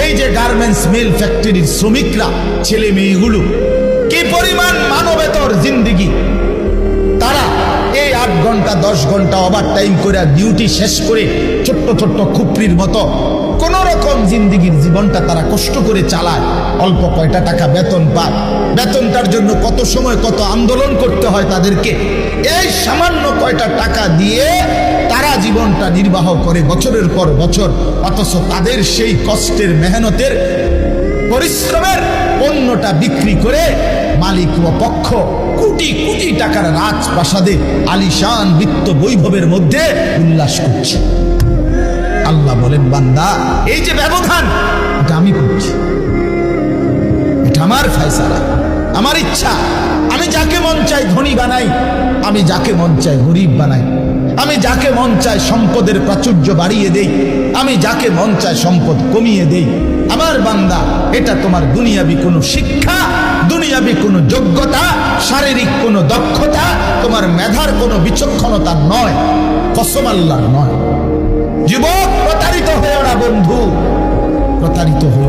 এই যে গার্মেন্টস মিল ফ্যাক্টরির শ্রমিকরা, ছেলে মেয়েগুলো, কি পরিমাণ মানবেতর জিন্দেগি। তারা এই 8 ঘন্টা 10 ঘন্টা ওভার টাইম করে ডিউটি শেষ করে ছোট্ট ছোট্ট খুপড়ির মতো কোন রকম জিন্দেগির জীবনটা তারা কষ্ট করে চালায়। অল্প কয়টা টাকা বেতন পায়, বেতনটার জন্য কত সময় কত আন্দোলন করতে হয় তাদেরকে। এই সামান্য কয়টা টাকা দিয়ে তারা জীবনটা নির্বাহ করে বছরের পর বছর, অথচ তাদের সেই কষ্টের মেহনতের পরিশ্রমের পণ্যটা বিক্রি করে মালিক ও পক্ষ কোটি কোটি টাকার রাজপ্রাসাদে আলিশান বিত্ত বৈভবের মধ্যে উল্লাস করছে। আল্লাহ বলেন, বান্দা এই যে ব্যবধান, এটা আমি করছি, এটা আমার ফয়সালা, আমার ইচ্ছা। আমি যাকে মন চাই ধনী বানাই, আমি যাকে মন চাই গরিব বানাই, আমি যাকে মন চাই সম্পদের প্রাচুর্য বাড়িয়ে দেই, আমি যাকে মন চাই সম্পদ কমিয়ে দেই। আমার বান্দা, এটা তোমার দুনিয়াবি কোনো শিক্ষা, দুনিয়াবি কোনো যোগ্যতা, শারীরিক কোনো দক্ষতা, তোমার মেধার কোনো বিচক্ষণতা নয়, কসম আল্লাহর নয়। যুবক, প্রতারিত হয়েও না বন্ধু, প্রতারিত হয়ে